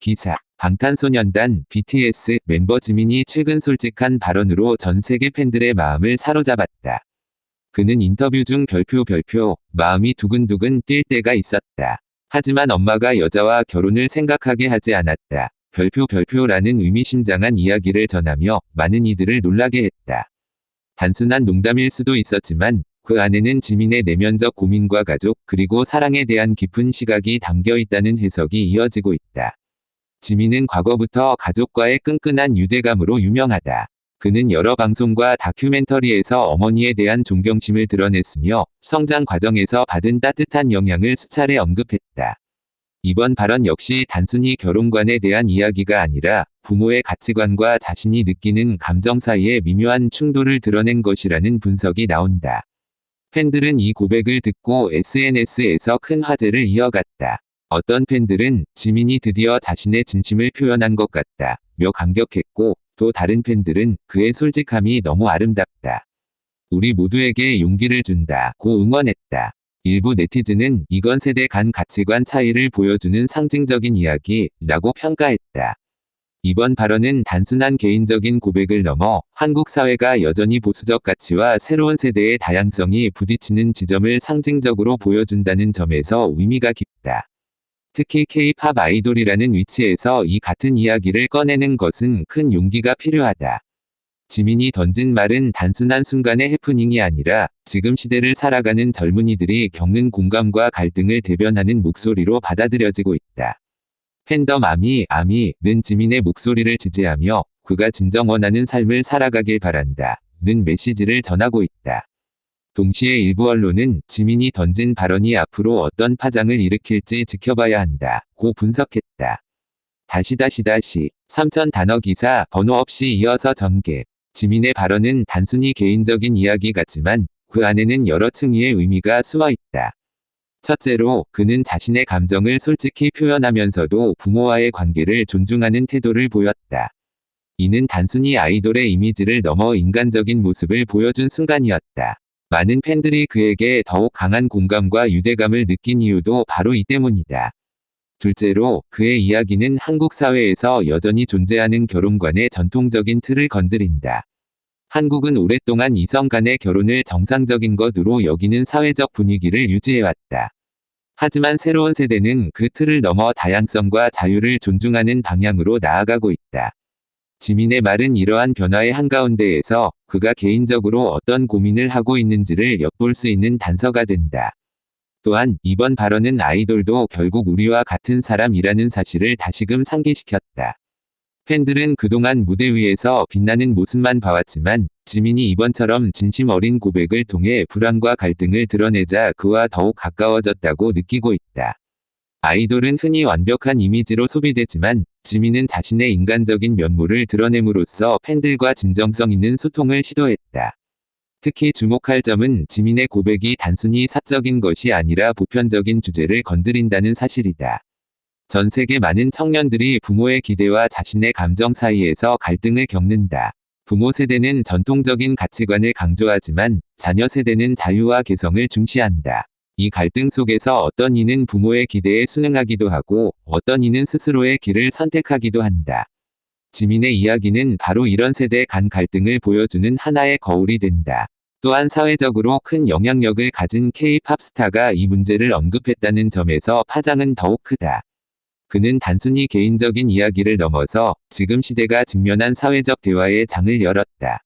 기사 방탄소년단 BTS 멤버 지민이 최근 솔직한 발언으로 전 세계 팬들의 마음을 사로잡았다. 그는 인터뷰 중 별표 마음이 두근두근 뛸 때가 있었다. 하지만 엄마가 여자와 결혼을 생각하게 하지 않았다. 별표라는 의미심장한 이야기를 전하며 많은 이들을 놀라게 했다. 단순한 농담일 수도 있었지만 그 안에는 지민의 내면적 고민과 가족 그리고 사랑에 대한 깊은 시각이 담겨 있다는 해석이 이어지고 있다. 지민은 과거부터 가족과의 끈끈한 유대감으로 유명하다. 그는 여러 방송과 다큐멘터리에서 어머니에 대한 존경심을 드러냈으며 성장 과정에서 받은 따뜻한 영향을 수차례 언급했다. 이번 발언 역시 단순히 결혼관에 대한 이야기가 아니라 부모의 가치관과 자신이 느끼는 감정 사이의 미묘한 충돌을 드러낸 것이라는 분석이 나온다. 팬들은 이 고백을 듣고 SNS에서 큰 화제를 이어갔다. 어떤 팬들은 지민이 드디어 자신의 진심을 표현한 것 같다며 감격했고, 또 다른 팬들은 그의 솔직함이 너무 아름답다. 우리 모두에게 용기를 준다고 응원했다. 일부 네티즌은 이건 세대 간 가치관 차이를 보여주는 상징적인 이야기라고 평가했다. 이번 발언은 단순한 개인적인 고백을 넘어 한국 사회가 여전히 보수적 가치와 새로운 세대의 다양성이 부딪히는 지점을 상징적으로 보여준다는 점에서 의미가 깊다. 특히 K-팝 아이돌이라는 위치에서 이 같은 이야기를 꺼내는 것은 큰 용기가 필요하다. 지민이 던진 말은 단순한 순간의 해프닝이 아니라 지금 시대를 살아가는 젊은이들이 겪는 공감과 갈등을 대변하는 목소리로 받아들여지고 있다. 팬덤 아미는 지민의 목소리를 지지하며 그가 진정 원하는 삶을 살아가길 바란다는 메시지를 전하고 있다. 동시에 일부 언론은 지민이 던진 발언이 앞으로 어떤 파장을 일으킬지 지켜봐야 한다고 분석했다. 다시 3000단어 기사 번호 없이 이어서 전개. 지민의 발언은 단순히 개인적인 이야기 같지만 그 안에는 여러 층위의 의미가 숨어 있다. 첫째로, 그는 자신의 감정을 솔직히 표현하면서도 부모와의 관계를 존중하는 태도를 보였다. 이는 단순히 아이돌의 이미지를 넘어 인간적인 모습을 보여준 순간이었다. 많은 팬들이 그에게 더욱 강한 공감과 유대감을 느낀 이유도 바로 이 때문이다. 둘째로, 그의 이야기는 한국 사회에서 여전히 존재하는 결혼관의 전통적인 틀을 건드린다. 한국은 오랫동안 이성 간의 결혼을 정상적인 것으로 여기는 사회적 분위기를 유지해왔다. 하지만 새로운 세대는 그 틀을 넘어 다양성과 자유를 존중하는 방향으로 나아가고 있다. 지민의 말은 이러한 변화의 한가운데에서 그가 개인적으로 어떤 고민을 하고 있는지를 엿볼 수 있는 단서가 된다. 또한 이번 발언은 아이돌도 결국 우리와 같은 사람이라는 사실을 다시금 상기시켰다. 팬들은 그동안 무대 위에서 빛나는 모습만 봐왔지만 지민이 이번처럼 진심 어린 고백을 통해 불안과 갈등을 드러내자 그와 더욱 가까워졌다고 느끼고 있다. 아이돌은 흔히 완벽한 이미지로 소비되지만 지민은 자신의 인간적인 면모를 드러냄으로써 팬들과 진정성 있는 소통을 시도했다. 특히 주목할 점은 지민의 고백이 단순히 사적인 것이 아니라 보편적인 주제를 건드린다는 사실이다. 전 세계 많은 청년들이 부모의 기대와 자신의 감정 사이에서 갈등을 겪는다. 부모 세대는 전통적인 가치관을 강조하지만 자녀 세대는 자유와 개성을 중시한다. 이 갈등 속에서 어떤 이는 부모의 기대에 순응하기도 하고 어떤 이는 스스로의 길을 선택하기도 한다. 지민의 이야기는 바로 이런 세대 간 갈등을 보여주는 하나의 거울이 된다. 또한 사회적으로 큰 영향력을 가진 K-팝 스타가 이 문제를 언급했다는 점에서 파장은 더욱 크다. 그는 단순히 개인적인 이야기를 넘어서 지금 시대가 직면한 사회적 대화의 장을 열었다.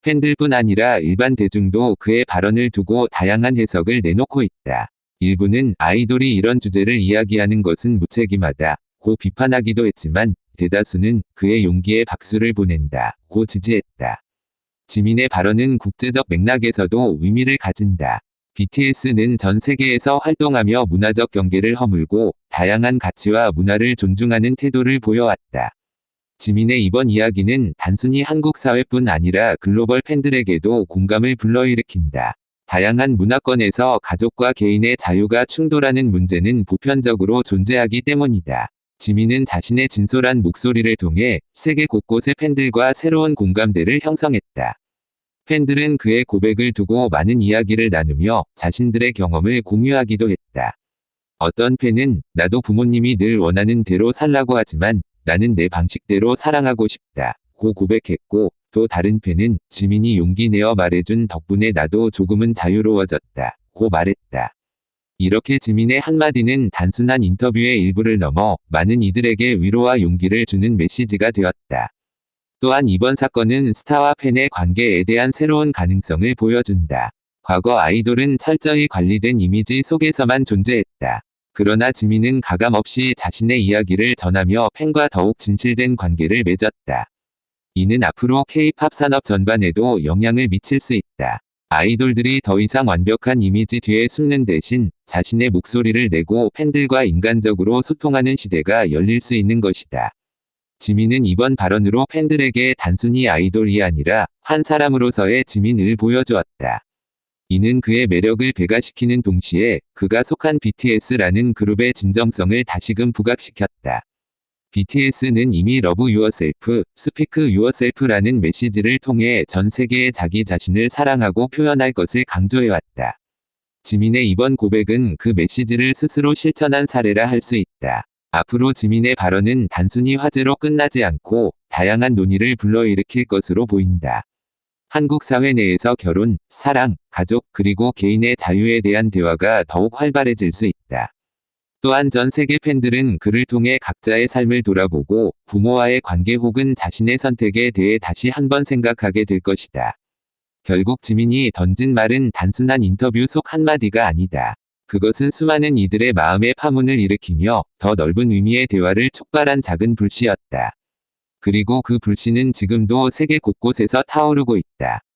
팬들뿐 아니라 일반 대중도 그의 발언을 두고 다양한 해석을 내놓고 있다. 일부는 아이돌이 이런 주제를 이야기하는 것은 무책임하다고 비판하기도 했지만 대다수는 그의 용기에 박수를 보낸다고 지지했다. 지민의 발언은 국제적 맥락에서도 의미를 가진다. BTS는 전 세계에서 활동하며 문화적 경계를 허물고 다양한 가치와 문화를 존중하는 태도를 보여왔다. 지민의 이번 이야기는 단순히 한국 사회뿐 아니라 글로벌 팬들에게도 공감을 불러일으킨다. 다양한 문화권에서 가족과 개인의 자유가 충돌하는 문제는 보편적으로 존재하기 때문이다. 지민은 자신의 진솔한 목소리를 통해 세계 곳곳의 팬들과 새로운 공감대를 형성했다. 팬들은 그의 고백을 두고 많은 이야기를 나누며 자신들의 경험을 공유하기도 했다. 어떤 팬은 나도 부모님이 늘 원하는 대로 살라고 하지만 나는 내 방식대로 사랑하고 싶다 고 고백했고, 또 다른 팬은 지민이 용기 내어 말해준 덕분에 나도 조금은 자유로워졌다 고 말했다. 이렇게 지민의 한마디는 단순한 인터뷰의 일부를 넘어 많은 이들에게 위로와 용기를 주는 메시지가 되었다. 또한 이번 사건은 스타와 팬의 관계에 대한 새로운 가능성을 보여준다. 과거 아이돌은 철저히 관리된 이미지 속에서만 존재했다. 그러나 지민은 가감없이 자신의 이야기를 전하며 팬과 더욱 진실된 관계를 맺었다. 이는 앞으로 K-팝 산업 전반에도 영향을 미칠 수 있다. 아이돌들이 더 이상 완벽한 이미지 뒤에 숨는 대신 자신의 목소리를 내고 팬들과 인간적으로 소통하는 시대가 열릴 수 있는 것이다. 지민은 이번 발언으로 팬들에게 단순히 아이돌이 아니라 한 사람으로서의 지민을 보여주었다. 이는 그의 매력을 배가시키는 동시에 그가 속한 BTS라는 그룹의 진정성을 다시금 부각시켰다. BTS는 이미 Love Yourself, Speak Yourself라는 메시지를 통해 전 세계에 자기 자신을 사랑하고 표현할 것을 강조해왔다. 지민의 이번 고백은 그 메시지를 스스로 실천한 사례라 할 수 있다. 앞으로 지민의 발언은 단순히 화제로 끝나지 않고 다양한 논의를 불러일으킬 것으로 보인다. 한국 사회 내에서 결혼, 사랑, 가족, 그리고 개인의 자유에 대한 대화가 더욱 활발해질 수 있다. 또한 전 세계 팬들은 그를 통해 각자의 삶을 돌아보고 부모와의 관계 혹은 자신의 선택에 대해 다시 한번 생각하게 될 것이다. 결국 지민이 던진 말은 단순한 인터뷰 속 한마디가 아니다. 그것은 수많은 이들의 마음의 파문을 일으키며 더 넓은 의미의 대화를 촉발한 작은 불씨였다. 그리고 그 불씨는 지금도 세계 곳곳에서 타오르고 있다.